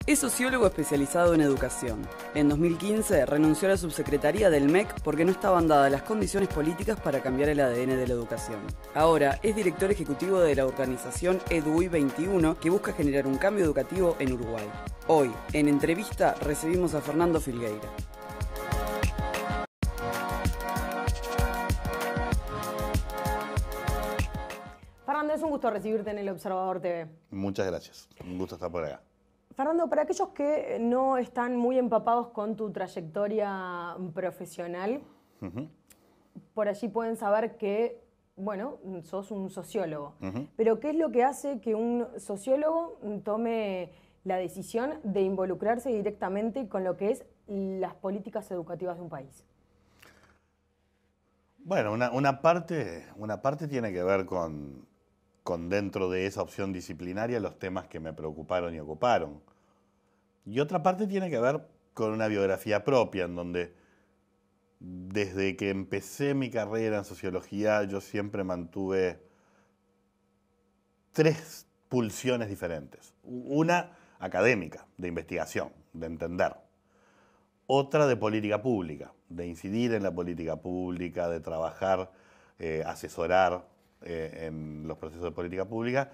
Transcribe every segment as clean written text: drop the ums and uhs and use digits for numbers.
Es sociólogo especializado en educación. En 2015 renunció a la subsecretaría del MEC porque no estaban dadas las condiciones políticas para cambiar el ADN de la educación. Ahora es director ejecutivo de la organización EDUI 21 que busca generar un cambio educativo en Uruguay. Hoy, en entrevista, recibimos a Fernando Filgueira. Fernando, es un gusto recibirte en El Observador TV. Muchas gracias, un gusto estar por acá. Fernando, para aquellos que no están muy empapados con tu trayectoria profesional, por allí pueden saber que, bueno, sos un sociólogo. Pero ¿qué es lo que hace que un sociólogo tome la decisión de involucrarse directamente con lo que es las políticas educativas de un país? Bueno, una parte tiene que ver con dentro de esa opción disciplinaria los temas que me preocuparon y ocuparon. Y otra parte tiene que ver con una biografía propia, en donde desde que empecé mi carrera en sociología yo siempre mantuve tres pulsiones diferentes. Una académica, de investigación, de entender. Otra de política pública, de incidir en la política pública, de trabajar, asesorar en los procesos de política pública.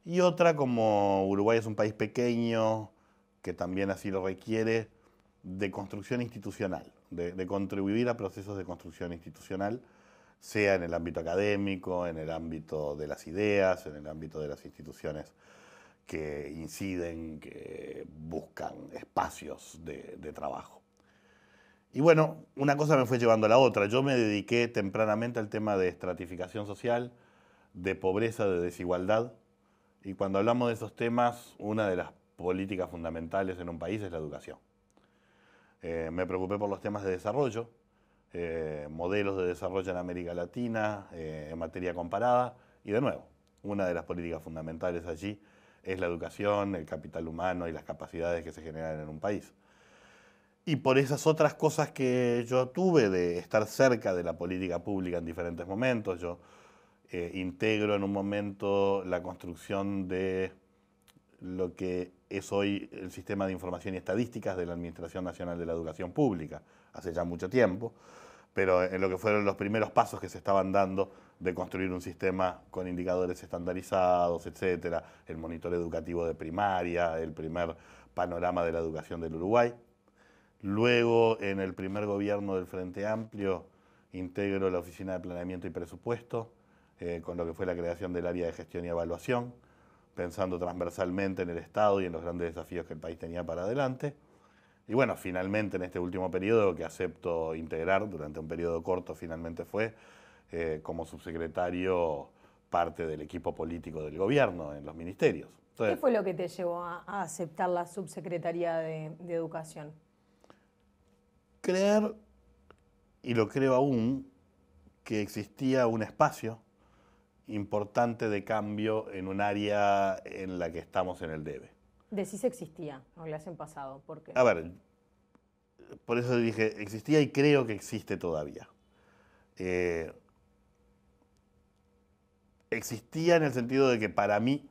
Y otra, como Uruguay es un país pequeño, que también así lo requiere, de construcción institucional, de contribuir a procesos de construcción institucional, sea en el ámbito académico, en el ámbito de las ideas, en el ámbito de las instituciones que inciden, que buscan espacios de trabajo. Y bueno, una cosa me fue llevando a la otra. Yo me dediqué tempranamente al tema de estratificación social, de pobreza, de desigualdad. Y cuando hablamos de esos temas, una de las políticas fundamentales en un país es la educación. Me preocupé por los temas de desarrollo, modelos de desarrollo en América Latina, en materia comparada. Y de nuevo, una de las políticas fundamentales allí es la educación, el capital humano y las capacidades que se generan en un país. Y por esas otras cosas que yo tuve de estar cerca de la política pública en diferentes momentos, yo integro en un momento la construcción de lo que es hoy el Sistema de Información y Estadísticas de la Administración Nacional de la Educación Pública, hace ya mucho tiempo, pero en lo que fueron los primeros pasos que se estaban dando de construir un sistema con indicadores estandarizados, etcétera, el monitor educativo de primaria, el primer panorama de la educación del Uruguay. Luego, en el primer gobierno del Frente Amplio, integro la Oficina de Planeamiento y Presupuesto, con lo que fue la creación del área de gestión y evaluación, pensando transversalmente en el Estado y en los grandes desafíos que el país tenía para adelante. Y bueno, finalmente en este último periodo que acepto integrar, durante un periodo corto finalmente fue, como subsecretario, parte del equipo político del gobierno en los ministerios. Entonces, ¿qué fue lo que te llevó a aceptar la subsecretaría de Educación? Creer, y lo creo aún, que existía un espacio importante de cambio en un área en la que estamos en el debe. Decís existía, hablas en pasado, ¿por qué? A ver, por eso dije, existía y creo que existe todavía. Existía en el sentido de que para mí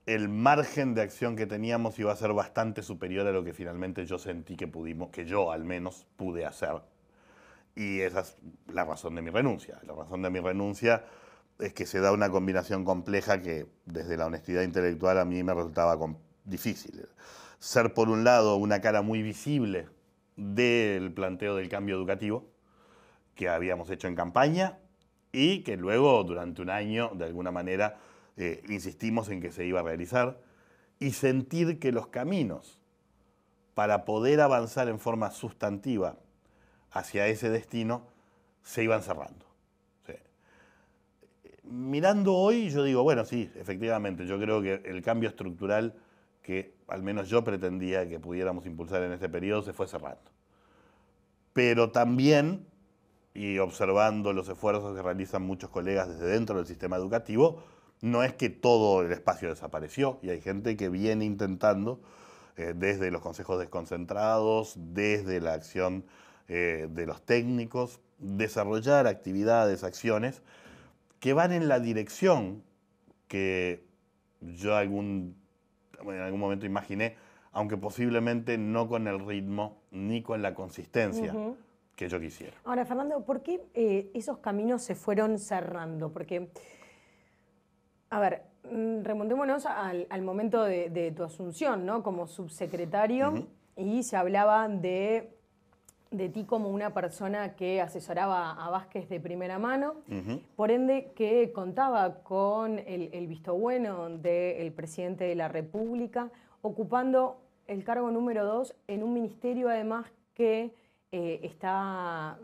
el margen de acción que teníamos iba a ser bastante superior a lo que finalmente yo sentí que pudimos, que yo al menos pude hacer. Y esa es la razón de mi renuncia. La razón de mi renuncia es que se da una combinación compleja que desde la honestidad intelectual a mí me resultaba difícil. Ser por un lado una cara muy visible del planteo del cambio educativo que habíamos hecho en campaña y que luego durante un año de alguna manera insistimos en que se iba a realizar, y sentir que los caminos para poder avanzar en forma sustantiva hacia ese destino se iban cerrando. Sí. Mirando hoy, yo digo, bueno, sí, efectivamente, yo creo que el cambio estructural que al menos yo pretendía que pudiéramos impulsar en este periodo se fue cerrando. Pero también, y observando los esfuerzos que realizan muchos colegas desde dentro del sistema educativo, no es que todo el espacio desapareció, y hay gente que viene intentando, desde los consejos desconcentrados, desde la acción de los técnicos, desarrollar actividades, acciones que van en la dirección que yo en algún momento imaginé aunque posiblemente no con el ritmo ni con la consistencia que yo quisiera. Ahora, Fernando, ¿por qué esos caminos se fueron cerrando? Porque, a ver, remontémonos al momento de tu asunción, ¿no? Como subsecretario, y se hablaba de ti como una persona que asesoraba a Vázquez de primera mano, por ende que contaba con el visto bueno del presidente de la República, ocupando el cargo número 2 en un ministerio además que está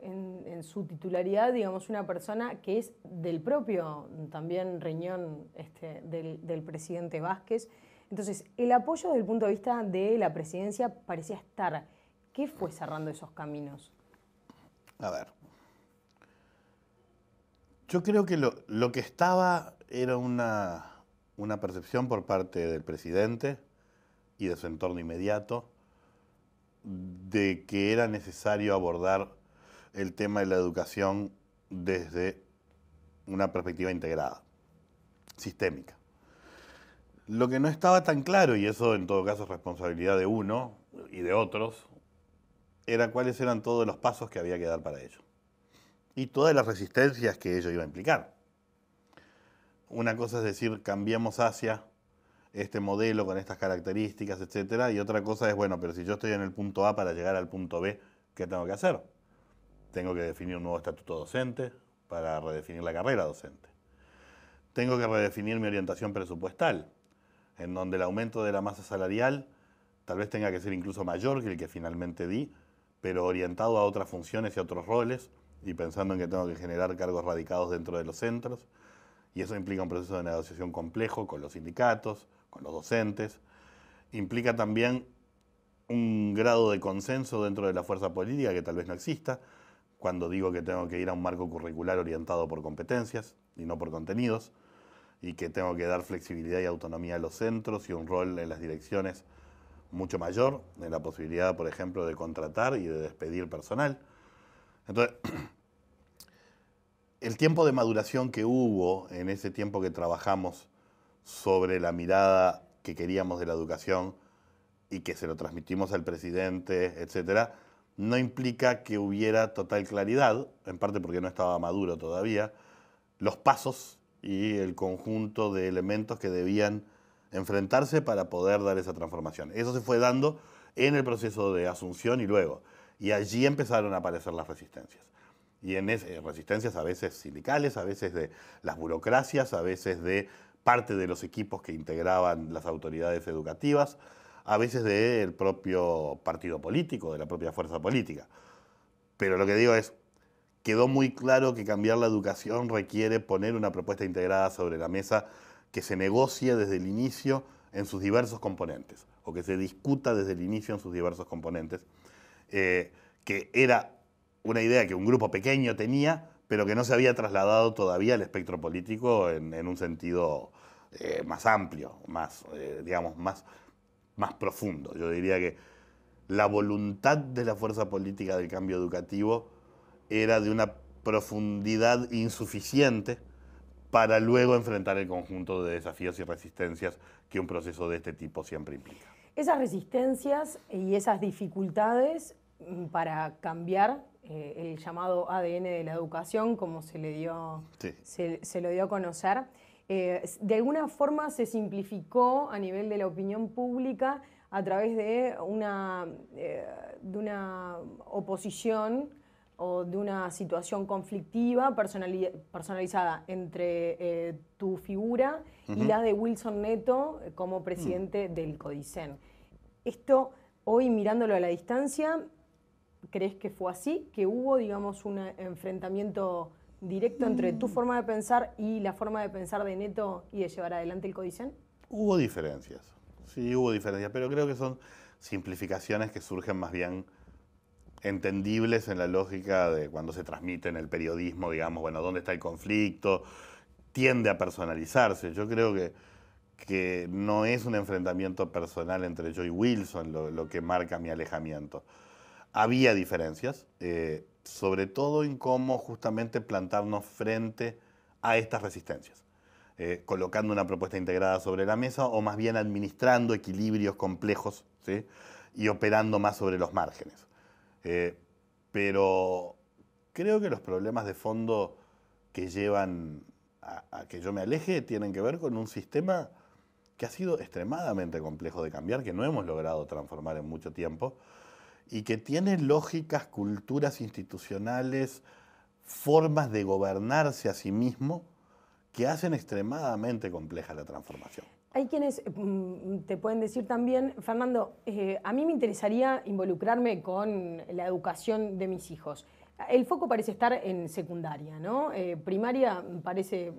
en su titularidad, digamos, una persona que es del propio también riñón del presidente Vázquez. Entonces, el apoyo desde el punto de vista de la presidencia parecía estar. ¿Qué fue cerrando esos caminos? A ver, yo creo que lo que estaba era una percepción por parte del presidente y de su entorno inmediato de que era necesario abordar el tema de la educación desde una perspectiva integrada, sistémica. Lo que no estaba tan claro, y eso en todo caso es responsabilidad de uno y de otros, era cuáles eran todos los pasos que había que dar para ello. Y todas las resistencias que ello iba a implicar. Una cosa es decir, cambiemos hacia este modelo con estas características, etcétera, y otra cosa es, bueno, pero si yo estoy en el punto A para llegar al punto B, ¿qué tengo que hacer? Tengo que definir un nuevo estatuto docente para redefinir la carrera docente. Tengo que redefinir mi orientación presupuestal, en donde el aumento de la masa salarial tal vez tenga que ser incluso mayor que el que finalmente di, pero orientado a otras funciones y a otros roles, y pensando en que tengo que generar cargos radicados dentro de los centros, y eso implica un proceso de negociación complejo con los sindicatos, con los docentes, implica también un grado de consenso dentro de la fuerza política que tal vez no exista, cuando digo que tengo que ir a un marco curricular orientado por competencias y no por contenidos, y que tengo que dar flexibilidad y autonomía a los centros y un rol en las direcciones mucho mayor, en la posibilidad, por ejemplo, de contratar y de despedir personal. Entonces, el tiempo de maduración que hubo en ese tiempo que trabajamos sobre la mirada que queríamos de la educación y que se lo transmitimos al presidente, etcétera, no implica que hubiera total claridad, en parte porque no estaba maduro todavía, los pasos y el conjunto de elementos que debían enfrentarse para poder dar esa transformación. Eso se fue dando en el proceso de asunción y luego. Y allí empezaron a aparecer las resistencias. Y en resistencias a veces sindicales, a veces de las burocracias, a veces de parte de los equipos que integraban las autoridades educativas, a veces del propio partido político, de la propia fuerza política. Pero lo que digo es, quedó muy claro que cambiar la educación requiere poner una propuesta integrada sobre la mesa que se negocie desde el inicio en sus diversos componentes, o que se discuta desde el inicio en sus diversos componentes, que era una idea que un grupo pequeño tenía, pero que no se había trasladado todavía al espectro político en un sentido más amplio, digamos, más profundo. Yo diría que la voluntad de la fuerza política del cambio educativo era de una profundidad insuficiente para luego enfrentar el conjunto de desafíos y resistencias que un proceso de este tipo siempre implica. Esas resistencias y esas dificultades para cambiar el llamado ADN de la educación, como se le dio, sí. se lo dio a conocer, de alguna forma se simplificó a nivel de la opinión pública a través de una oposición o de una situación conflictiva personalizada entre tu figura y la de Wilson Neto como presidente del CODICEN. Esto, hoy mirándolo a la distancia, ¿crees que fue así? ¿Que hubo, digamos, un enfrentamiento directo entre tu forma de pensar y la forma de pensar de Neto y de llevar adelante el CODICEN? Hubo diferencias, sí, hubo diferencias, pero creo que son simplificaciones que surgen más bien entendibles en la lógica de cuando se transmite en el periodismo, digamos, bueno, ¿dónde está el conflicto? Tiende a personalizarse. Yo creo que no es un enfrentamiento personal entre yo y Wilson lo que marca mi alejamiento. Había diferencias, sobre todo en cómo justamente plantarnos frente a estas resistencias. colocando una propuesta integrada sobre la mesa o más bien administrando equilibrios complejos, ¿sí? Y operando más sobre los márgenes. Pero creo que los problemas de fondo que llevan a que yo me aleje tienen que ver con un sistema que ha sido extremadamente complejo de cambiar, que no hemos logrado transformar en mucho tiempo, y que tiene lógicas, culturas institucionales, formas de gobernarse a sí mismo, que hacen extremadamente compleja la transformación. Hay quienes te pueden decir también, Fernando, a mí me interesaría involucrarme con la educación de mis hijos. El foco parece estar en secundaria, ¿no? Primaria parece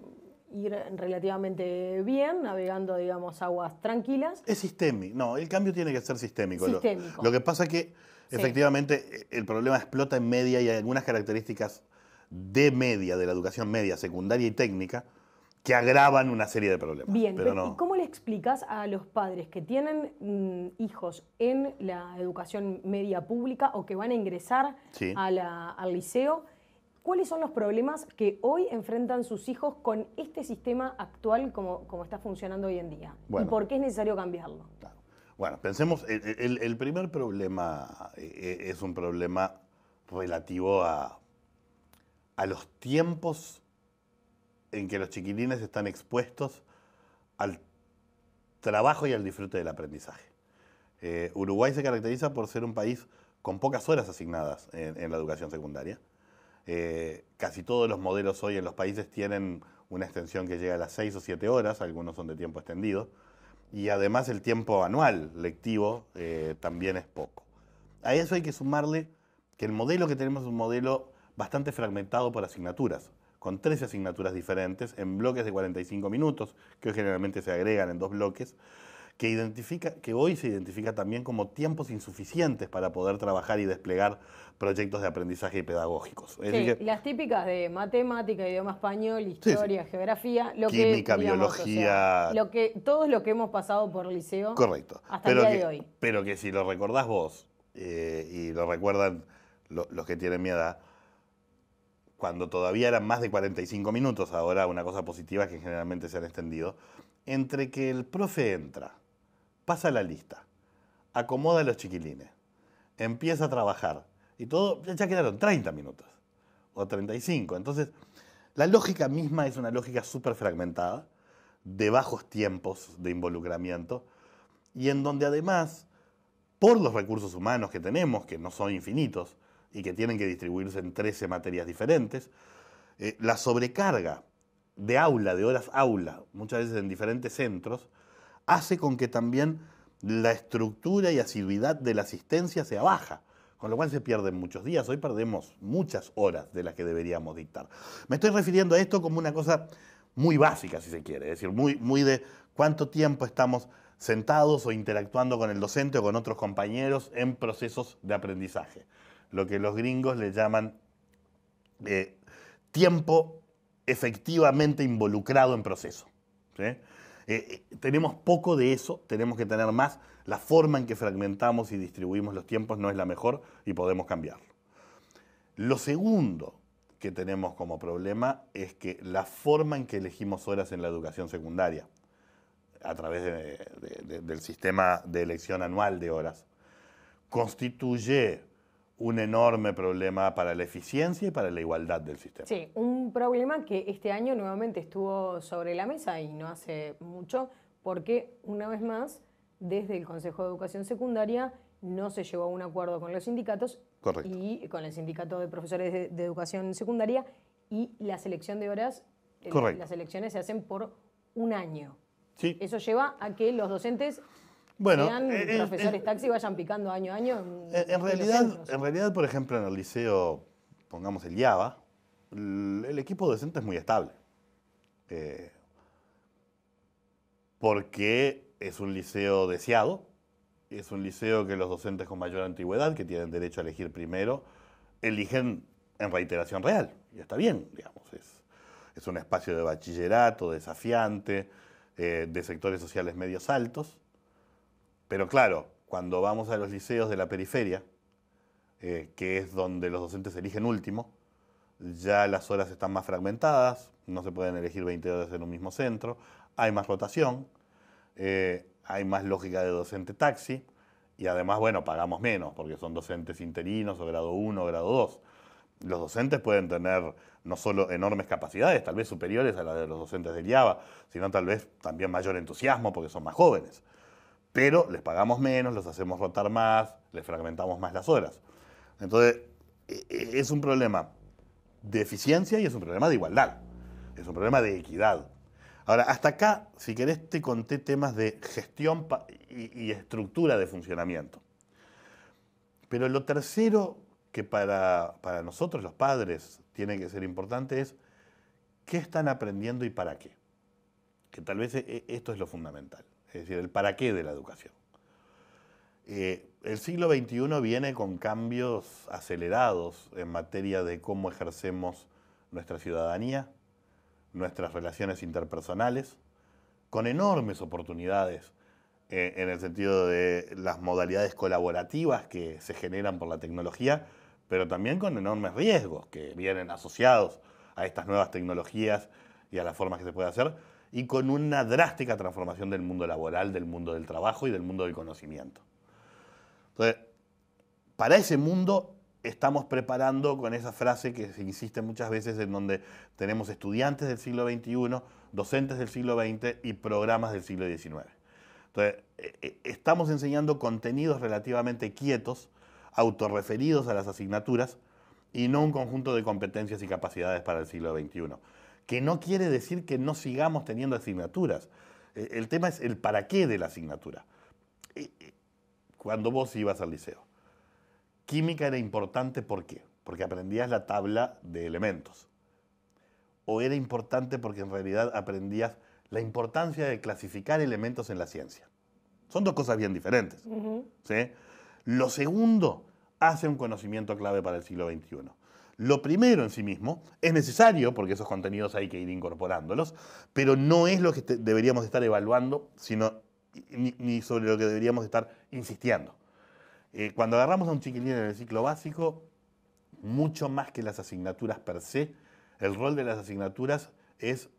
ir relativamente bien, navegando, digamos, aguas tranquilas. Es sistémico, no, el cambio tiene que ser sistémico. Sistémico. Lo que pasa es que, efectivamente, el problema explota en media y hay algunas características de media, de la educación media, secundaria y técnica, que agravan una serie de problemas. Bien, pero no. ¿y cómo le explicas a los padres que tienen hijos en la educación media pública o que van a ingresar al liceo, cuáles son los problemas que hoy enfrentan sus hijos con este sistema actual como está funcionando hoy en día? Bueno, ¿y por qué es necesario cambiarlo? Claro. Bueno, pensemos, el primer problema es un problema relativo a los tiempos en que los chiquilines están expuestos al trabajo y al disfrute del aprendizaje. Uruguay se caracteriza por ser un país con pocas horas asignadas en la educación secundaria. Casi todos los modelos hoy en los países tienen una extensión que llega a las 6 o 7 horas, algunos son de tiempo extendido, y además el tiempo anual lectivo también es poco. A eso hay que sumarle que el modelo que tenemos es un modelo bastante fragmentado por asignaturas, con 13 asignaturas diferentes en bloques de 45 minutos, que hoy generalmente se agregan en 2 bloques, que hoy se identifica también como tiempos insuficientes para poder trabajar y desplegar proyectos de aprendizaje pedagógicos. Es decir, las típicas de matemática, idioma español, historia, geografía, química, biología, o sea, todo lo que hemos pasado por el liceo. Correcto. Hasta el día de hoy. Pero que si lo recordás vos, y lo recuerdan los que tienen mi edad, cuando todavía eran más de 45 minutos, ahora una cosa positiva es que generalmente se han extendido, entre que el profe entra, pasa la lista, acomoda a los chiquilines, empieza a trabajar, y todo, ya quedaron 30 minutos, o 35. Entonces, la lógica misma es una lógica súper fragmentada, de bajos tiempos de involucramiento, y en donde además, por los recursos humanos que tenemos, que no son infinitos, y que tienen que distribuirse en 13 materias diferentes, la sobrecarga de aula, de horas aula, muchas veces en diferentes centros, hace con que también la estructura y asiduidad de la asistencia sea baja, con lo cual se pierden muchos días. Hoy perdemos muchas horas de las que deberíamos dictar. Me estoy refiriendo a esto como una cosa muy básica, si se quiere, es decir, muy de cuánto tiempo estamos sentados o interactuando con el docente o con otros compañeros en procesos de aprendizaje. Lo que los gringos le llaman tiempo efectivamente involucrado en proceso. ¿Sí? Tenemos poco de eso, tenemos que tener más. La forma en que fragmentamos y distribuimos los tiempos no es la mejor y podemos cambiarlo. Lo segundo que tenemos como problema es que la forma en que elegimos horas en la educación secundaria, a través del sistema de elección anual de horas, constituye un enorme problema para la eficiencia y para la igualdad del sistema. Sí, un problema que este año nuevamente estuvo sobre la mesa y no hace mucho, porque una vez más, desde el Consejo de Educación Secundaria no se llegó a un acuerdo con los sindicatos. Correcto. Y con el sindicato de profesores de educación secundaria, y la selección de horas, las elecciones se hacen por un año. Sí. Eso lleva a que los docentes sean profesores taxi y vayan picando año a año. En realidad, por ejemplo, en el liceo, pongamos el IABA, el equipo docente es muy estable. Porque es un liceo deseado, es un liceo que los docentes con mayor antigüedad, que tienen derecho a elegir primero, eligen en reiteración real. Y está bien, digamos. Es un espacio de bachillerato desafiante, de sectores sociales medios altos. Pero claro, cuando vamos a los liceos de la periferia, que es donde los docentes eligen último, ya las horas están más fragmentadas, no se pueden elegir 20 horas en un mismo centro, hay más rotación, hay más lógica de docente taxi y además, bueno, pagamos menos porque son docentes interinos o grado 1 o grado 2. Los docentes pueden tener no solo enormes capacidades, tal vez superiores a las de los docentes del IABA, sino tal vez también mayor entusiasmo porque son más jóvenes. Pero les pagamos menos, los hacemos rotar más, les fragmentamos más las horas. Entonces, es un problema de eficiencia y es un problema de igualdad, es un problema de equidad. Ahora, hasta acá, si querés, te conté temas de gestión y estructura de funcionamiento. Pero lo tercero que para nosotros los padres tiene que ser importante es qué están aprendiendo y para qué. Que tal vez esto es lo fundamental, es decir, el para qué de la educación. El siglo XXI viene con cambios acelerados en materia de cómo ejercemos nuestra ciudadanía, nuestras relaciones interpersonales, con enormes oportunidades en el sentido de las modalidades colaborativas que se generan por la tecnología, pero también con enormes riesgos que vienen asociados a estas nuevas tecnologías y a las formas que se puede hacer, y con una drástica transformación del mundo laboral, del mundo del trabajo y del mundo del conocimiento. Entonces, para ese mundo estamos preparando con esa frase que se insiste muchas veces en donde tenemos estudiantes del siglo XXI, docentes del siglo XX y programas del siglo XIX. Entonces, estamos enseñando contenidos relativamente quietos, autorreferidos a las asignaturas y no un conjunto de competencias y capacidades para el siglo XXI. Que no quiere decir que no sigamos teniendo asignaturas. El tema es el para qué de la asignatura. Cuando vos ibas al liceo, química era importante, ¿por qué? Porque aprendías la tabla de elementos. O era importante porque en realidad aprendías la importancia de clasificar elementos en la ciencia. Son dos cosas bien diferentes. ¿Sí? Lo segundo hace un conocimiento clave para el siglo XXI. Lo primero en sí mismo es necesario, porque esos contenidos hay que ir incorporándolos, pero no es lo que deberíamos estar evaluando, sino ni sobre lo que deberíamos estar insistiendo. Cuando agarramos a un chiquilín en el ciclo básico, mucho más que las asignaturas per se, el rol de las asignaturas es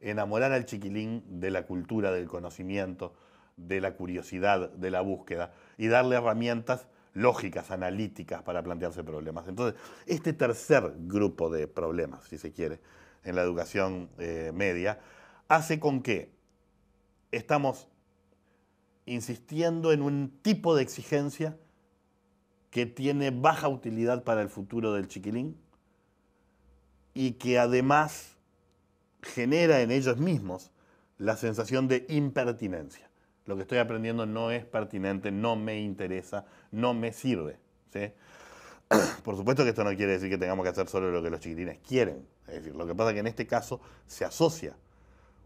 enamorar al chiquilín de la cultura, del conocimiento, de la curiosidad, de la búsqueda, y darle herramientas lógicas, analíticas para plantearse problemas. Entonces, este tercer grupo de problemas, si se quiere, en la educación media, hace con que estamos insistiendo en un tipo de exigencia que tiene baja utilidad para el futuro del chiquilín y que además genera en ellos mismos la sensación de impertinencia. Lo que estoy aprendiendo no es pertinente, no me interesa, no me sirve. ¿Sí? Por supuesto que esto no quiere decir que tengamos que hacer solo lo que los chiquilines quieren. Es decir, lo que pasa es que en este caso se asocia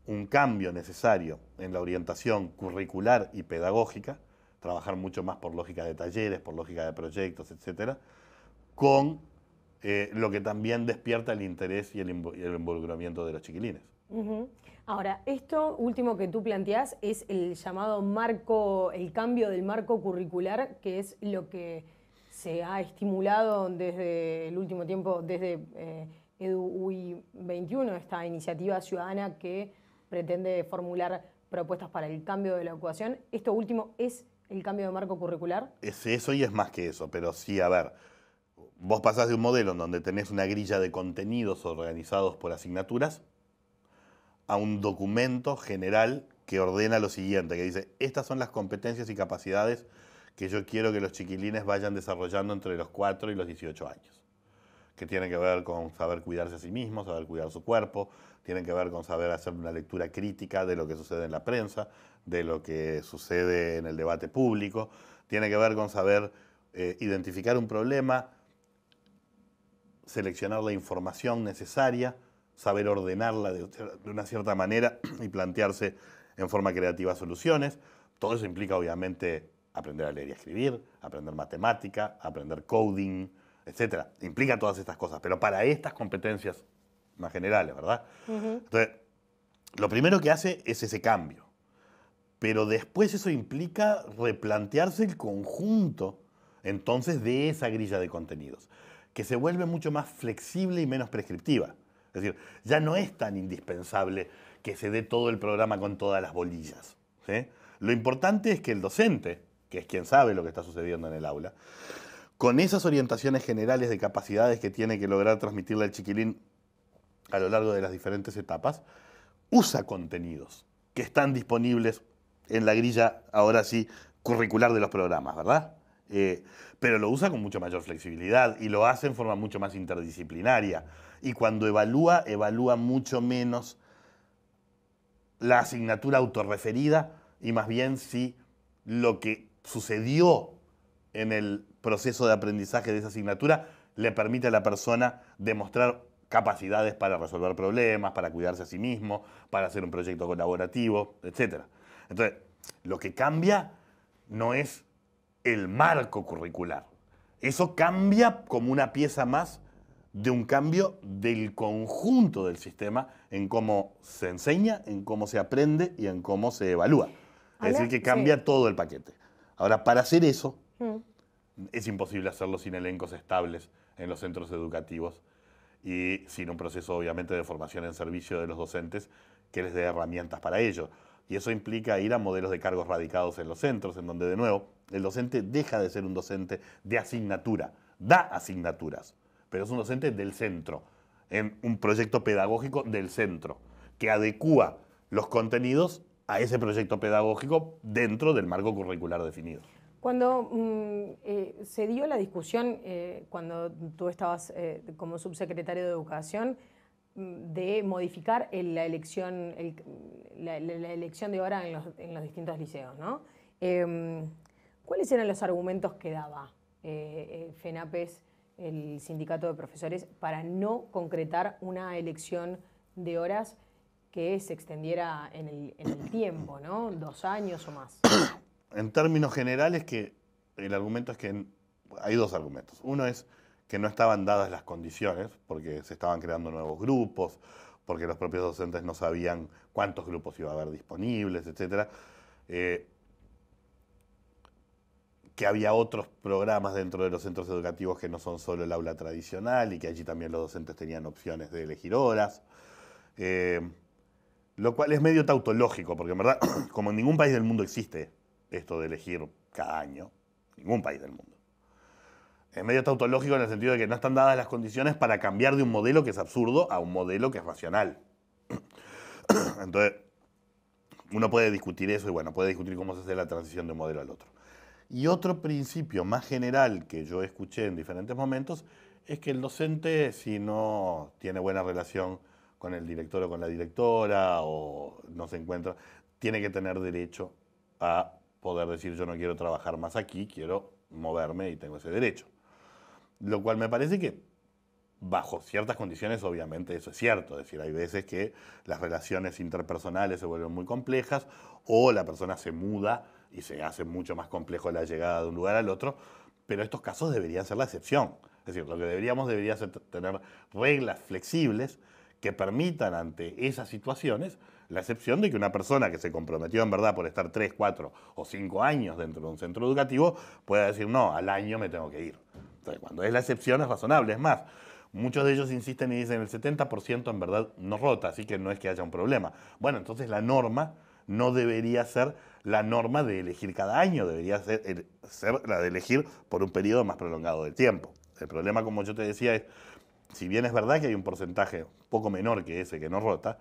un cambio necesario en la orientación curricular y pedagógica, trabajar mucho más por lógica de talleres, por lógica de proyectos, etcétera, con lo que también despierta el interés y el involucramiento de los chiquilines. Ahora, esto último que tú planteás es el llamado marco, el cambio del marco curricular, que es lo que se ha estimulado desde el último tiempo, desde EduUI 21, esta iniciativa ciudadana que pretende formular propuestas para el cambio de la educación. ¿Esto último es el cambio de marco curricular? Es eso y es más que eso, pero sí, a ver, vos pasás de un modelo en donde tenés una grilla de contenidos organizados por asignaturas a un documento general que ordena lo siguiente, que dice, estas son las competencias y capacidades que yo quiero que los chiquilines vayan desarrollando entre los 4 y los 18 años. Que tienen que ver con saber cuidarse a sí mismos, saber cuidar su cuerpo, tienen que ver con saber hacer una lectura crítica de lo que sucede en la prensa, de lo que sucede en el debate público, tiene que ver con saber identificar un problema, seleccionar la información necesaria, saber ordenarla de una cierta manera y plantearse en forma creativa soluciones. Todo eso implica, obviamente, aprender a leer y a escribir, aprender matemática, aprender coding, etcétera. Implica todas estas cosas, pero para estas competencias más generales, ¿verdad? Entonces, lo primero que hace es ese cambio, pero después eso implica replantearse el conjunto, entonces, de esa grilla de contenidos, que se vuelve mucho más flexible y menos prescriptiva. Es decir, ya no es tan indispensable que se dé todo el programa con todas las bolillas, ¿sí? Lo importante es que el docente, que es quien sabe lo que está sucediendo en el aula, con esas orientaciones generales de capacidades que tiene que lograr transmitirle al chiquilín a lo largo de las diferentes etapas, usa contenidos que están disponibles en la grilla, ahora sí, curricular de los programas, ¿verdad? Pero lo usa con mucho mayor flexibilidad y lo hace en forma mucho más interdisciplinaria. Y cuando evalúa mucho menos la asignatura autorreferida y más bien si lo que sucedió en el proceso de aprendizaje de esa asignatura le permite a la persona demostrar capacidades para resolver problemas, para cuidarse a sí mismo, para hacer un proyecto colaborativo, etc. Entonces, lo que cambia no es el marco curricular. Eso cambia como una pieza más de un cambio del conjunto del sistema en cómo se enseña, en cómo se aprende y en cómo se evalúa. Es decir, que cambia todo el paquete. Ahora, para hacer eso, es imposible hacerlo sin elencos estables en los centros educativos y sin un proceso, obviamente, de formación en servicio de los docentes que les dé herramientas para ello. Y eso implica ir a modelos de cargos radicados en los centros, en donde, de nuevo, el docente deja de ser un docente de asignatura, da asignaturas, pero es un docente del centro, en un proyecto pedagógico del centro, que adecúa los contenidos a ese proyecto pedagógico dentro del marco curricular definido. Cuando se dio la discusión, cuando tú estabas como subsecretario de Educación, de modificar la elección de hora en los distintos liceos, ¿no? ¿Cuáles eran los argumentos que daba FENAPES, el sindicato de profesores, para no concretar una elección de horas que se extendiera en el tiempo, ¿no? 2 años o más? En términos generales, el argumento es que hay dos argumentos. Uno es que no estaban dadas las condiciones, porque se estaban creando nuevos grupos, porque los propios docentes no sabían cuántos grupos iba a haber disponibles, etc. Que había otros programas dentro de los centros educativos que no son solo el aula tradicional y que allí también los docentes tenían opciones de elegir horas. Lo cual es medio tautológico, porque en verdad, como en ningún país del mundo existe esto de elegir cada año, ningún país del mundo. Es medio tautológico en el sentido de que no están dadas las condiciones para cambiar de un modelo que es absurdo a un modelo que es racional. Entonces, uno puede discutir eso y bueno, puede discutir cómo se hace la transición de un modelo al otro. Y otro principio más general que yo escuché en diferentes momentos es que el docente, si no tiene buena relación con el director o con la directora o no se encuentra, tiene que tener derecho a poder decir yo no quiero trabajar más aquí, quiero moverme y tengo ese derecho. Lo cual me parece que bajo ciertas condiciones obviamente eso es cierto, es decir, hay veces que las relaciones interpersonales se vuelven muy complejas o la persona se muda y se hace mucho más complejo la llegada de un lugar al otro, pero estos casos deberían ser la excepción. Es decir, lo que debería ser tener reglas flexibles que permitan ante esas situaciones la excepción de que una persona que se comprometió en verdad por estar 3, 4 o 5 años dentro de un centro educativo pueda decir no, al año me tengo que ir. Entonces, cuando es la excepción es razonable. Es más, muchos de ellos insisten y dicen el 70% en verdad no rota, así que no es que haya un problema. Bueno, entonces la norma no debería ser la norma de elegir cada año, debería ser la de elegir por un periodo más prolongado de tiempo. El problema, como yo te decía, es, si bien es verdad que hay un porcentaje poco menor que ese que no rota,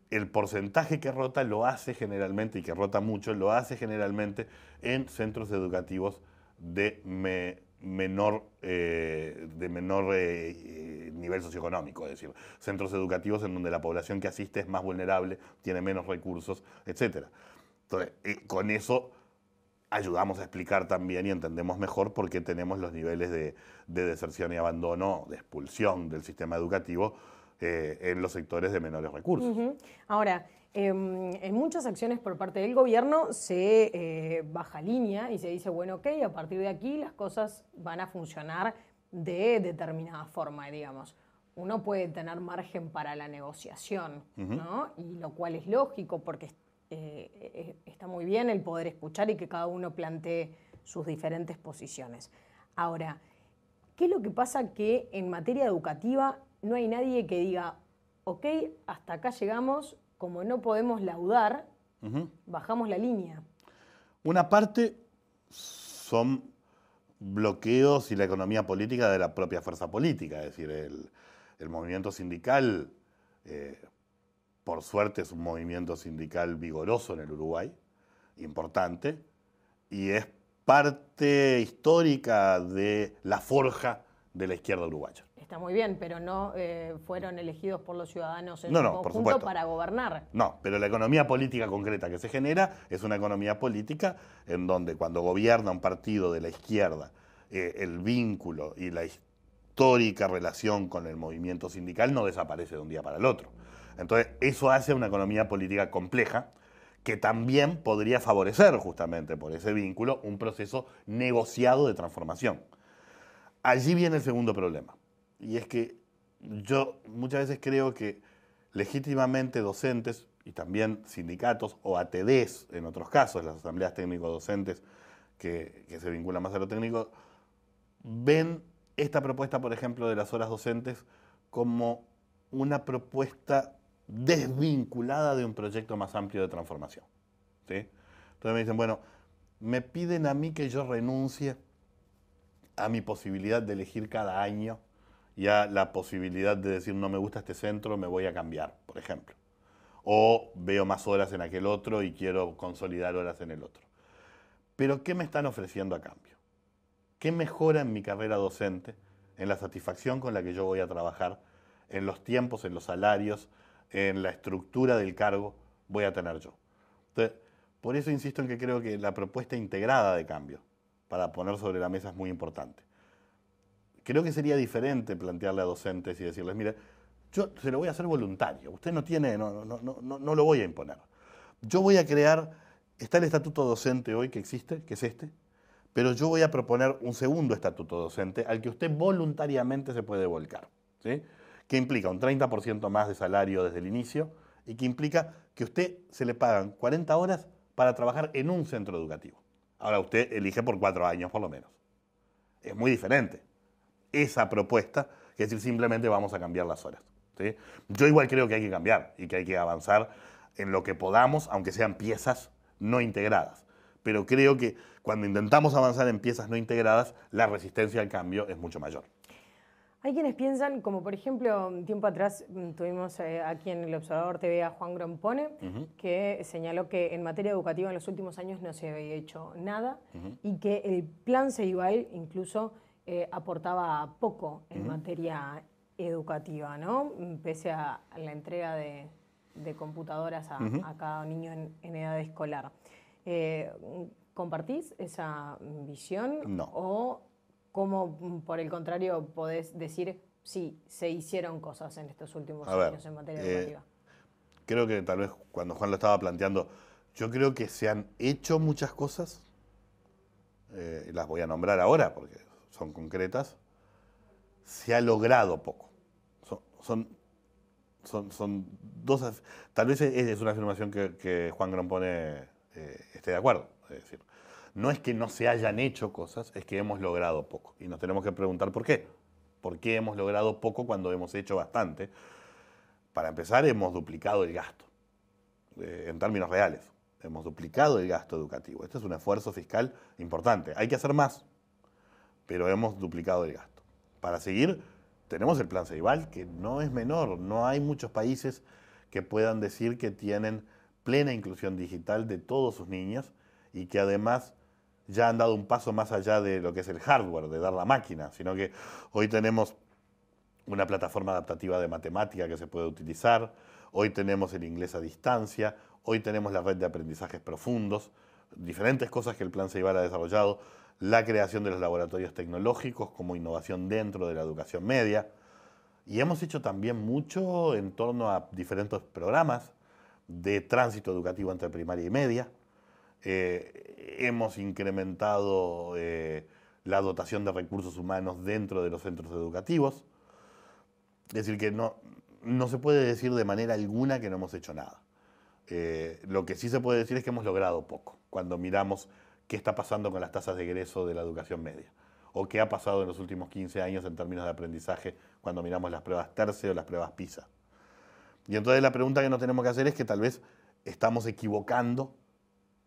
el porcentaje que rota lo hace generalmente, y que rota mucho, lo hace generalmente en centros educativos de menor nivel socioeconómico, es decir, centros educativos en donde la población que asiste es más vulnerable, tiene menos recursos, etc. Entonces, con eso ayudamos a explicar también y entendemos mejor por qué tenemos los niveles de deserción y abandono, de expulsión del sistema educativo en los sectores de menores recursos. Ahora, en muchas acciones por parte del gobierno se baja línea y se dice, bueno, ok, a partir de aquí las cosas van a funcionar de determinada forma, digamos. Uno puede tener margen para la negociación, ¿no? Y lo cual es lógico porque está muy bien el poder escuchar y que cada uno plantee sus diferentes posiciones. Ahora, ¿Qué es lo que pasa que en materia educativa no hay nadie que diga, ok, hasta acá llegamos, como no podemos laudar, bajamos la línea? Una parte son bloqueos y la economía política de la propia fuerza política, es decir, el movimiento sindical, por suerte es un movimiento sindical vigoroso en el Uruguay, importante, y es parte histórica de la forja de la izquierda uruguaya. Está muy bien, pero no fueron elegidos por los ciudadanos en No, su no, por conjunto supuesto. para gobernar. No, pero la economía política concreta que se genera es una economía política en donde cuando gobierna un partido de la izquierda, el vínculo y la histórica relación con el movimiento sindical no desaparece de un día para el otro. Entonces, eso hace una economía política compleja que también podría favorecer justamente por ese vínculo un proceso negociado de transformación. Allí viene el segundo problema, y es que yo muchas veces creo que legítimamente docentes y también sindicatos o ATDs, en otros casos, las asambleas técnico-docentes que se vinculan más a lo técnico, ven esta propuesta, por ejemplo, de las horas docentes como una propuesta desvinculada de un proyecto más amplio de transformación. ¿Sí? Entonces me dicen, bueno, me piden a mí que yo renuncie a mi posibilidad de elegir cada año y a la posibilidad de decir no me gusta este centro, me voy a cambiar, por ejemplo. O veo más horas en aquel otro y quiero consolidar horas en el otro. Pero ¿qué me están ofreciendo a cambio? ¿Qué mejora en mi carrera docente, en la satisfacción con la que yo voy a trabajar, en los tiempos, en los salarios, en la estructura del cargo voy a tener yo? Entonces, por eso insisto en que creo que la propuesta integrada de cambio para poner sobre la mesa es muy importante. Creo que sería diferente plantearle a docentes y decirles, mire, yo se lo voy a hacer voluntario, usted no tiene, no lo voy a imponer. Yo voy a crear, está el estatuto docente hoy que existe, que es este, pero yo voy a proponer un segundo estatuto docente al que usted voluntariamente se puede volcar, ¿sí? Que implica un 30% más de salario desde el inicio y que implica que usted se le pagan 40 horas para trabajar en un centro educativo. Ahora usted elige por 4 años por lo menos. Es muy diferente esa propuesta que decir simplemente vamos a cambiar las horas, ¿sí? Yo igual creo que hay que cambiar y que hay que avanzar en lo que podamos, aunque sean piezas no integradas. Pero creo que cuando intentamos avanzar en piezas no integradas, la resistencia al cambio es mucho mayor. Hay quienes piensan, como por ejemplo, un tiempo atrás tuvimos aquí en el Observador TV a Juan Grompone, que señaló que en materia educativa en los últimos años no se había hecho nada y que el plan Ceibal incluso aportaba poco en materia educativa, ¿no? Pese a la entrega de computadoras a cada niño en edad escolar. ¿Compartís esa visión? No. ¿O cómo, por el contrario, podés decir, sí, se hicieron cosas en estos últimos años en materia educativa? Creo que tal vez cuando Juan lo estaba planteando, yo creo que se han hecho muchas cosas, y las voy a nombrar ahora porque son concretas. Se ha logrado poco. Son dos. Tal vez es una afirmación que Juan Grompone esté de acuerdo. Es decir, no es que no se hayan hecho cosas, es que hemos logrado poco. Y nos tenemos que preguntar por qué. ¿Por qué hemos logrado poco cuando hemos hecho bastante? Para empezar, hemos duplicado el gasto, en términos reales. Hemos duplicado el gasto educativo. Este es un esfuerzo fiscal importante. Hay que hacer más, pero hemos duplicado el gasto. Para seguir, tenemos el plan Ceibal, que no es menor. No hay muchos países que puedan decir que tienen plena inclusión digital de todos sus niños y que además ya han dado un paso más allá de lo que es el hardware, de dar la máquina, sino que hoy tenemos una plataforma adaptativa de matemática que se puede utilizar, hoy tenemos el inglés a distancia, hoy tenemos la red de aprendizajes profundos, diferentes cosas que el plan Ceibal ha desarrollado, la creación de los laboratorios tecnológicos como innovación dentro de la educación media. Y hemos hecho también mucho en torno a diferentes programas de tránsito educativo entre primaria y media. Hemos incrementado la dotación de recursos humanos dentro de los centros educativos. Es decir, que no se puede decir de manera alguna que no hemos hecho nada. Lo que sí se puede decir es que hemos logrado poco cuando miramos qué está pasando con las tasas de egreso de la educación media o qué ha pasado en los últimos 15 años en términos de aprendizaje cuando miramos las pruebas TERCE o las pruebas PISA. Y entonces la pregunta que nos tenemos que hacer es que tal vez estamos equivocando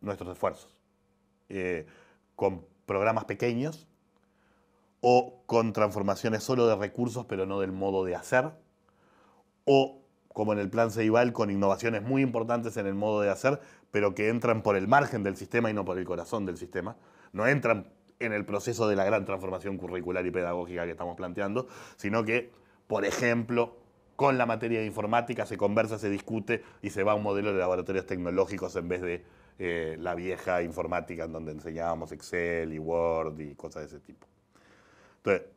nuestros esfuerzos con programas pequeños o con transformaciones solo de recursos pero no del modo de hacer, o como en el plan Ceibal, con innovaciones muy importantes en el modo de hacer, pero que entran por el margen del sistema y no por el corazón del sistema. No entran en el proceso de la gran transformación curricular y pedagógica que estamos planteando, sino que, por ejemplo, con la materia de informática se conversa, se discute y se va a un modelo de laboratorios tecnológicos en vez de la vieja informática en donde enseñábamos Excel y Word y cosas de ese tipo. Entonces,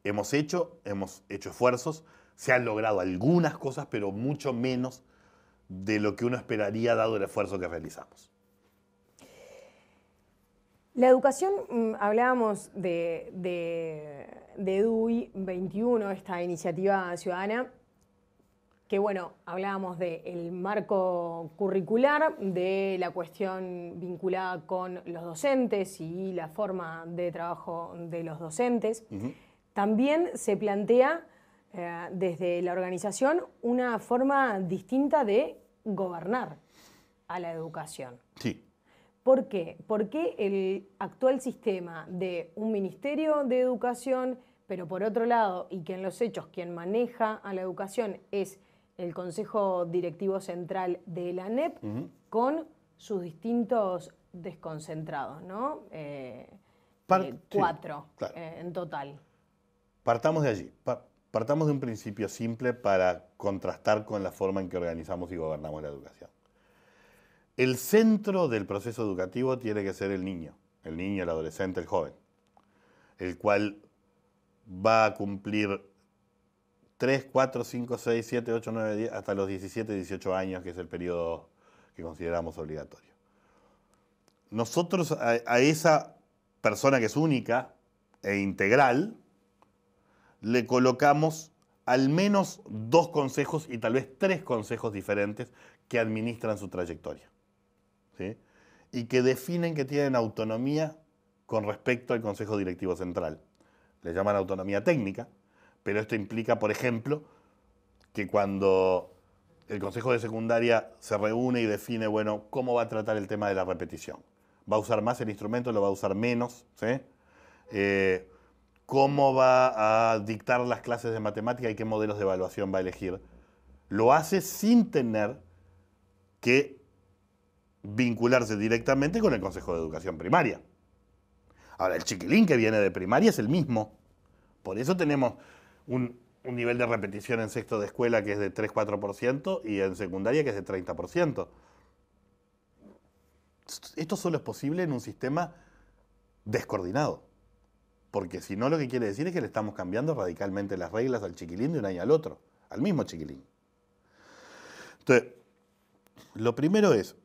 hemos hecho esfuerzos, se han logrado algunas cosas, pero mucho menos de lo que uno esperaría dado el esfuerzo que realizamos. La educación, hablábamos de EDUI 21, esta iniciativa ciudadana, que bueno, hablábamos del marco curricular, de la cuestión vinculada con los docentes y la forma de trabajo de los docentes. También se plantea desde la organización una forma distinta de gobernar a la educación. Sí. ¿Por qué? Porque el actual sistema de un ministerio de educación, pero por otro lado, y que en los hechos quien maneja a la educación es el Consejo Directivo Central de la ANEP, con sus distintos desconcentrados, ¿no? 4 sí, claro. En total. Partamos de allí. Partamos de un principio simple para contrastar con la forma en que organizamos y gobernamos la educación. El centro del proceso educativo tiene que ser el niño, el adolescente, el joven, el cual va a cumplir 3, 4, 5, 6, 7, 8, 9, 10, hasta los 17, 18 años, que es el periodo que consideramos obligatorio. Nosotros a esa persona que es única e integral, le colocamos al menos 2 consejos y tal vez 3 consejos diferentes que administran su trayectoria, ¿sí? Y que definen que tienen autonomía con respecto al Consejo Directivo Central. Le llaman autonomía técnica, pero esto implica, por ejemplo, que cuando el Consejo de Secundaria se reúne y define, bueno, cómo va a tratar el tema de la repetición. ¿Va a usar más el instrumento? ¿Lo va a usar menos? ¿Sí? ¿Cómo va a dictar las clases de matemática y qué modelos de evaluación va a elegir? Lo hace sin tener que vincularse directamente con el Consejo de Educación Primaria. Ahora, el chiquilín que viene de primaria es el mismo. Por eso tenemos un nivel de repetición en sexto de escuela que es de 3-4% y en secundaria que es de 30%. Esto solo es posible en un sistema descoordinado. Porque si no, lo que quiere decir es que le estamos cambiando radicalmente las reglas al chiquilín de un año al otro, al mismo chiquilín. Entonces, lo primero es,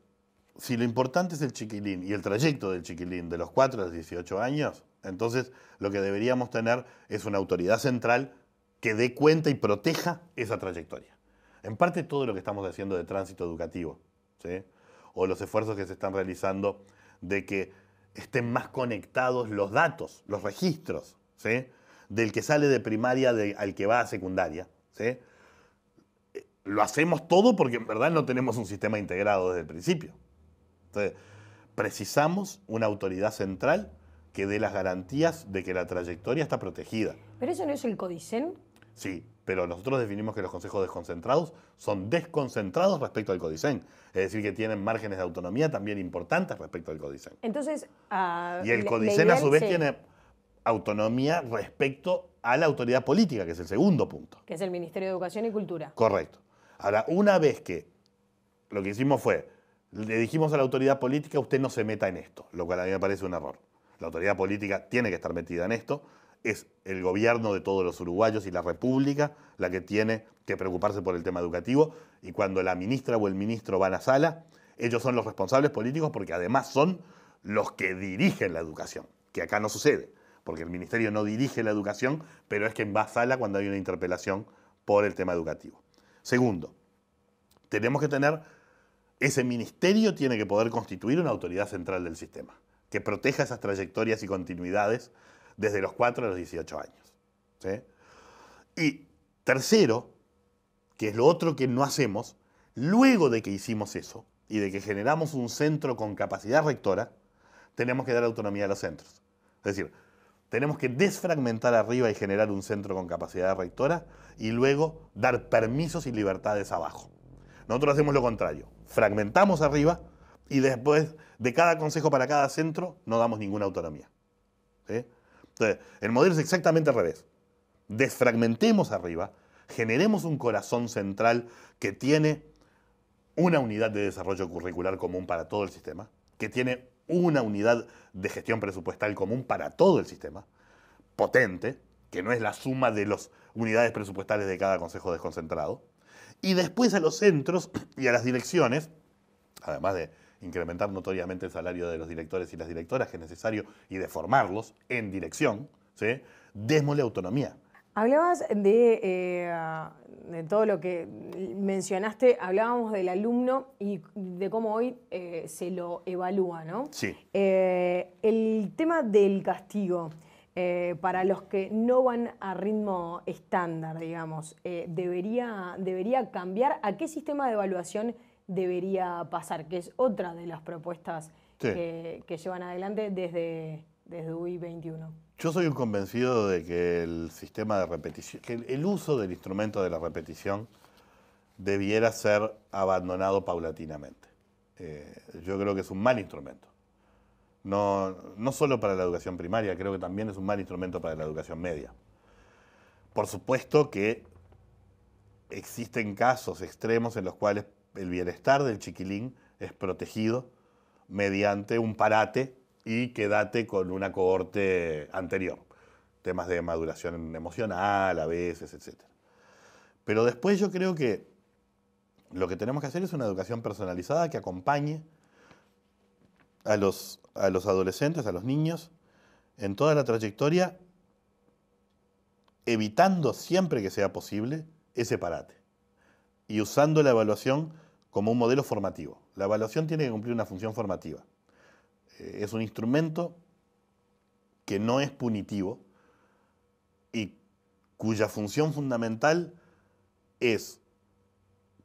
si lo importante es el chiquilín y el trayecto del chiquilín de los 4 a los 18 años, entonces lo que deberíamos tener es una autoridad central que dé cuenta y proteja esa trayectoria. En parte todo lo que estamos haciendo de tránsito educativo, ¿sí? O los esfuerzos que se están realizando de que estén más conectados los datos, los registros, ¿sí? Del que sale de primaria al que va a secundaria, ¿sí? Lo hacemos todo porque en verdad no tenemos un sistema integrado desde el principio. Entonces, precisamos una autoridad central que dé las garantías de que la trayectoria está protegida. ¿Pero eso no es el Codicen? Sí, pero nosotros definimos que los consejos desconcentrados son desconcentrados respecto al Codicen. Es decir, que tienen márgenes de autonomía también importantes respecto al Codicen. Entonces, y el Codicen a su vez tiene autonomía respecto a la autoridad política, que es el segundo punto. Que es el Ministerio de Educación y Cultura. Correcto. Ahora, una vez que lo que hicimos fue, le dijimos a la autoridad política, usted no se meta en esto, lo cual a mí me parece un error. La autoridad política tiene que estar metida en esto. Es el gobierno de todos los uruguayos y la República la que tiene que preocuparse por el tema educativo, y cuando la ministra o el ministro van a sala, ellos son los responsables políticos porque además son los que dirigen la educación, que acá no sucede, porque el ministerio no dirige la educación, pero es quien va a sala cuando hay una interpelación por el tema educativo. Segundo, tenemos que tener, ese ministerio tiene que poder constituir una autoridad central del sistema. que proteja esas trayectorias y continuidades desde los 4 a los 18 años. ¿Sí? Y tercero, que es lo otro que no hacemos, luego de que hicimos eso y de que generamos un centro con capacidad rectora, tenemos que dar autonomía a los centros. Es decir, tenemos que desfragmentar arriba y generar un centro con capacidad rectora y luego dar permisos y libertades abajo. Nosotros hacemos lo contrario. Fragmentamos arriba y después de cada consejo para cada centro no damos ninguna autonomía. ¿Sí? Entonces, el modelo es exactamente al revés. Desfragmentemos arriba, generemos un corazón central que tiene una unidad de desarrollo curricular común para todo el sistema, que tiene una unidad de gestión presupuestal común para todo el sistema, potente, que no es la suma de las unidades presupuestales de cada consejo desconcentrado, y después a los centros y a las direcciones, además de incrementar notoriamente el salario de los directores y las directoras, que es necesario, y de formarlos en dirección, ¿sí? Démosle autonomía. Hablabas de todo lo que mencionaste, hablábamos del alumno y de cómo hoy se lo evalúa, ¿no? Sí. El tema del castigo, para los que no van a ritmo estándar, digamos, ¿debería cambiar? ¿A qué sistema de evaluación debería pasar? Que es otra de las propuestas que llevan adelante desde UI 21. Yo soy un convencido de que el sistema de repetición, que el uso del instrumento de la repetición debiera ser abandonado paulatinamente. Yo creo que es un mal instrumento. No solo para la educación primaria, creo que también es un mal instrumento para la educación media. Por supuesto que existen casos extremos en los cuales el bienestar del chiquilín es protegido mediante un parate y quédate con una cohorte anterior. Temas de maduración emocional a veces, etc. Pero después yo creo que lo que tenemos que hacer es una educación personalizada que acompañe a los adolescentes, a los niños, en toda la trayectoria, evitando siempre que sea posible ese parate y usando la evaluación como un modelo formativo. La evaluación tiene que cumplir una función formativa. Es un instrumento que no es punitivo y cuya función fundamental es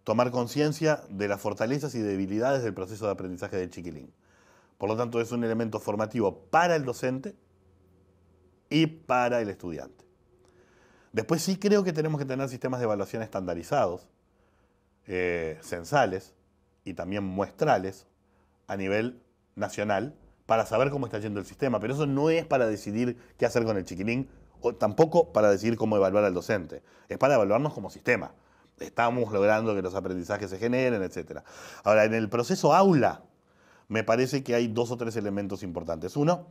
tomar conciencia de las fortalezas y debilidades del proceso de aprendizaje del chiquilín. Por lo tanto, es un elemento formativo para el docente y para el estudiante. Después sí creo que tenemos que tener sistemas de evaluación estandarizados, censales y también muestrales a nivel nacional para saber cómo está yendo el sistema, pero eso no es para decidir qué hacer con el chiquilín o tampoco para decidir cómo evaluar al docente, es para evaluarnos como sistema. Estamos logrando que los aprendizajes se generen, etc. Ahora, en el proceso aula me parece que hay 2 o 3 elementos importantes. Uno,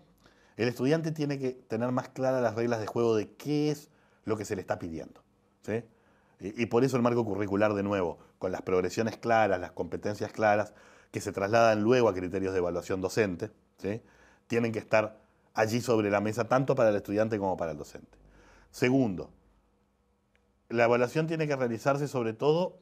el estudiante tiene que tener más claras las reglas de juego de qué es lo que se le está pidiendo, ¿sí? Y por eso el marco curricular, de nuevo, con las progresiones claras, las competencias claras, que se trasladan luego a criterios de evaluación docente, ¿sí? Tienen que estar allí sobre la mesa tanto para el estudiante como para el docente. Segundo, la evaluación tiene que realizarse sobre todo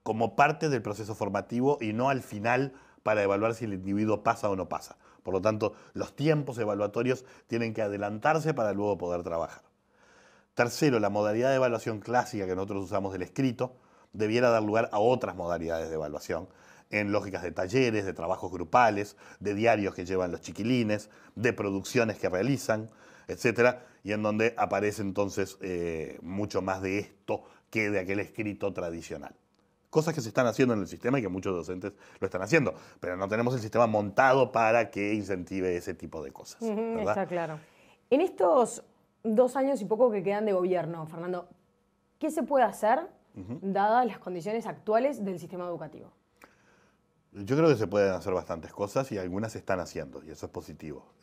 como parte del proceso formativo y no al final para evaluar si el individuo pasa o no pasa. Por lo tanto, los tiempos evaluatorios tienen que adelantarse para luego poder trabajar. Tercero, la modalidad de evaluación clásica que nosotros usamos del escrito debiera dar lugar a otras modalidades de evaluación, en lógicas de talleres, de trabajos grupales, de diarios que llevan los chiquilines, de producciones que realizan, etcétera, y en donde aparece entonces mucho más de esto que de aquel escrito tradicional. Cosas que se están haciendo en el sistema y que muchos docentes lo están haciendo, pero no tenemos el sistema montado para que incentive ese tipo de cosas. ¿Verdad? Está claro. En estos 2 años y poco que quedan de gobierno, Fernando, ¿qué se puede hacer dadas las condiciones actuales del sistema educativo? Yo creo que se pueden hacer bastantes cosas y algunas se están haciendo, y eso es positivo.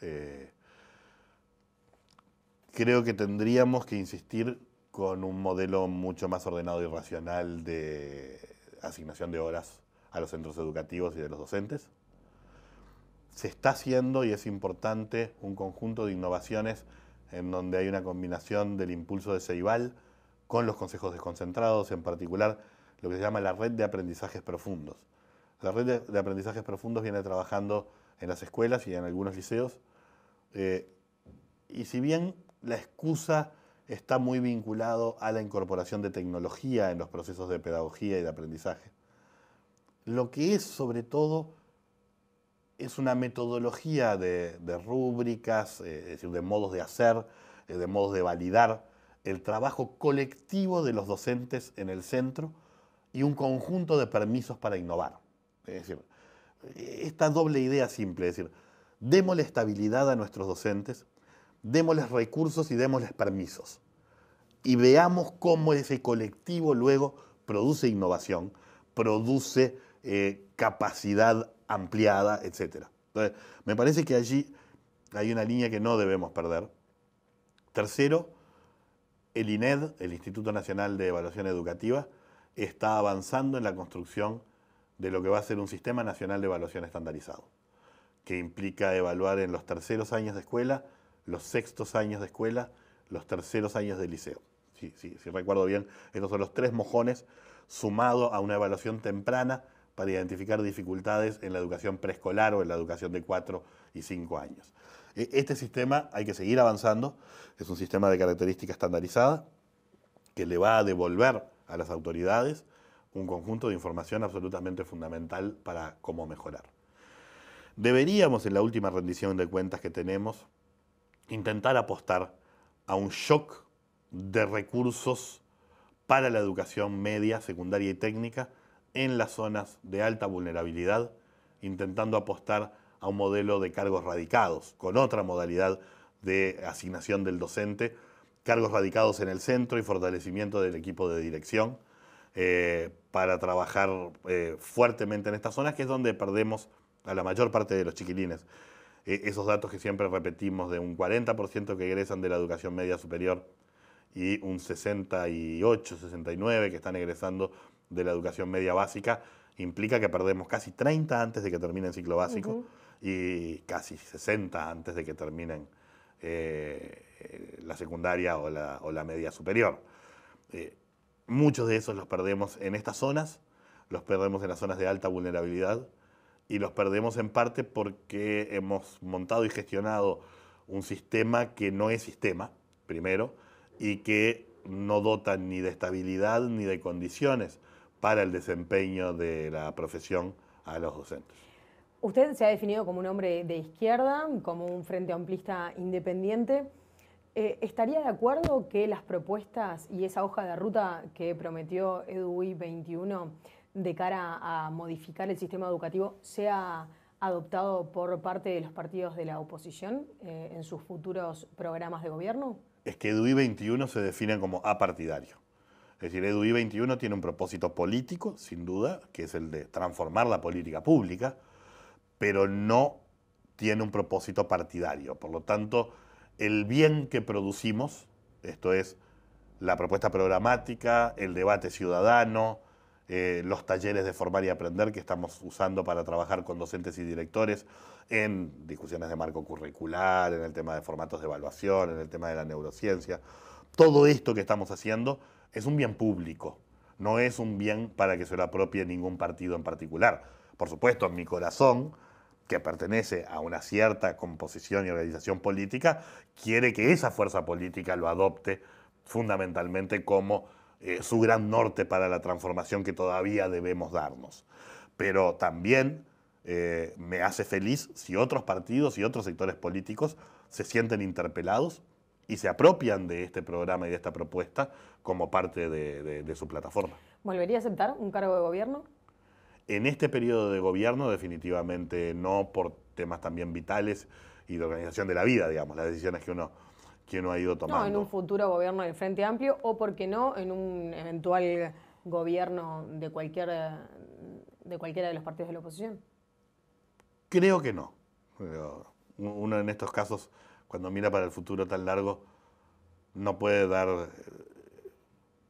Creo que tendríamos que insistir con un modelo mucho más ordenado y racional de asignación de horas a los centros educativos y de los docentes. Se está haciendo, y es importante, un conjunto de innovaciones en donde hay una combinación del impulso de Ceibal con los consejos desconcentrados, en particular lo que se llama la red de aprendizajes profundos. La red de aprendizajes profundos viene trabajando en las escuelas y en algunos liceos. Y si bien la excusa está muy vinculado a la incorporación de tecnología en los procesos de pedagogía y de aprendizaje, lo que es sobre todo es una metodología de rúbricas, es decir, de modos de hacer, de modos de validar el trabajo colectivo de los docentes en el centro y un conjunto de permisos para innovar. Es decir, esta doble idea simple, es decir, démosle estabilidad a nuestros docentes, démosles recursos y démosles permisos. Y veamos cómo ese colectivo luego produce innovación, produce capacidad ampliada, etc. Entonces, me parece que allí hay una línea que no debemos perder. Tercero, el INED, el Instituto Nacional de Evaluación Educativa, está avanzando en la construcción de lo que va a ser un sistema nacional de evaluación estandarizado, que implica evaluar en los terceros años de escuela, los sextos años de escuela, los terceros años de liceo. Si recuerdo bien, estos son los 3 mojones sumado a una evaluación temprana para identificar dificultades en la educación preescolar o en la educación de 4 y 5 años. Este sistema hay que seguir avanzando, es un sistema de característica estandarizada que le va a devolver a las autoridades un conjunto de información absolutamente fundamental para cómo mejorar. Deberíamos, en la última rendición de cuentas que tenemos, intentar apostar a un shock de recursos para la educación media, secundaria y técnica en las zonas de alta vulnerabilidad, intentando apostar a un modelo de cargos radicados, con otra modalidad de asignación del docente, cargos radicados en el centro y fortalecimiento del equipo de dirección, para trabajar fuertemente en estas zonas, que es donde perdemos a la mayor parte de los chiquilines. Esos datos que siempre repetimos de un 40% que egresan de la educación media superior y un 68, 69 que están egresando de la educación media básica, implica que perdemos casi 30 antes de que termine el ciclo básico y casi 60 antes de que terminen la secundaria o la media superior. Muchos de esos los perdemos en estas zonas, los perdemos en las zonas de alta vulnerabilidad y los perdemos en parte porque hemos montado y gestionado un sistema que no es sistema, primero, y que no dota ni de estabilidad ni de condiciones para el desempeño de la profesión a los docentes. Usted se ha definido como un hombre de izquierda, como un frente amplista independiente. ¿Estaría de acuerdo que las propuestas y esa hoja de ruta que prometió EDUI 21 de cara a modificar el sistema educativo sea adoptado por parte de los partidos de la oposición en sus futuros programas de gobierno? Es que EDUI 21 se define como apartidario. Es decir, EDUI 21 tiene un propósito político, sin duda, que es el de transformar la política pública, pero no tiene un propósito partidario. Por lo tanto, el bien que producimos, esto es la propuesta programática, el debate ciudadano, los talleres de formar y aprender que estamos usando para trabajar con docentes y directores en discusiones de marco curricular, en el tema de formatos de evaluación, en el tema de la neurociencia. Todo esto que estamos haciendo es un bien público, no es un bien para que se lo apropie ningún partido en particular. Por supuesto, en mi corazón, que pertenece a una cierta composición y organización política, quiere que esa fuerza política lo adopte fundamentalmente como su gran norte para la transformación que todavía debemos darnos. Pero también me hace feliz si otros partidos y otros sectores políticos se sienten interpelados y se apropian de este programa y de esta propuesta como parte de su plataforma. ¿Volvería a aceptar un cargo de gobierno? En este periodo de gobierno definitivamente no, por temas también vitales y de organización de la vida, digamos, las decisiones que uno ha ido tomando. No, en un futuro gobierno del Frente Amplio o, ¿por qué no?, en un eventual gobierno de cualquiera de los partidos de la oposición. Creo que no. Uno en estos casos, cuando mira para el futuro tan largo, no puede dar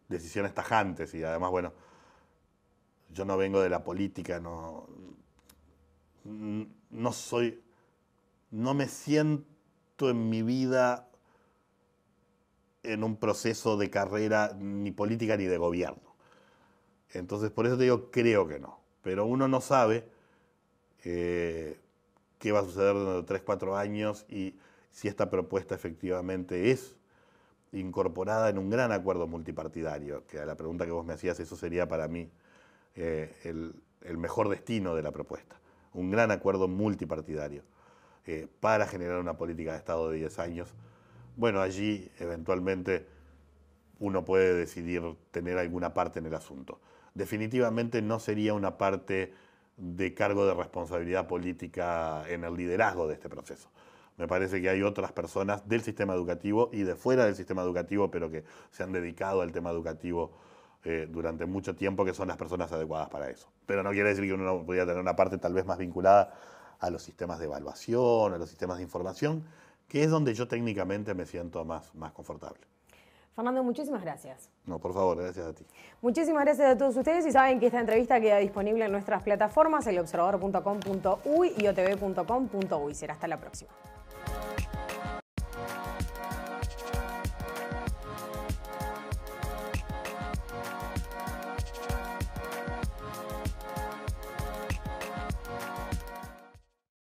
decisiones tajantes y además, bueno, yo no vengo de la política, no me siento en mi vida en un proceso de carrera ni política ni de gobierno. Entonces, por eso te digo, creo que no. Pero uno no sabe qué va a suceder dentro de 3, 4 años y si esta propuesta efectivamente es incorporada en un gran acuerdo multipartidario, que a la pregunta que vos me hacías, eso sería para mí el mejor destino de la propuesta. Un gran acuerdo multipartidario para generar una política de Estado de 10 años. Bueno, allí eventualmente uno puede decidir tener alguna parte en el asunto. Definitivamente no sería una parte de cargo de responsabilidad política en el liderazgo de este proceso. Me parece que hay otras personas del sistema educativo y de fuera del sistema educativo, pero que se han dedicado al tema educativo durante mucho tiempo, que son las personas adecuadas para eso. Pero no quiere decir que uno no podría tener una parte tal vez más vinculada a los sistemas de evaluación, a los sistemas de información, que es donde yo técnicamente me siento más confortable. Fernando, muchísimas gracias. No, por favor, gracias a ti. Muchísimas gracias a todos ustedes y saben que esta entrevista queda disponible en nuestras plataformas, elobservador.com.uy y otv.com.uy. Será hasta la próxima.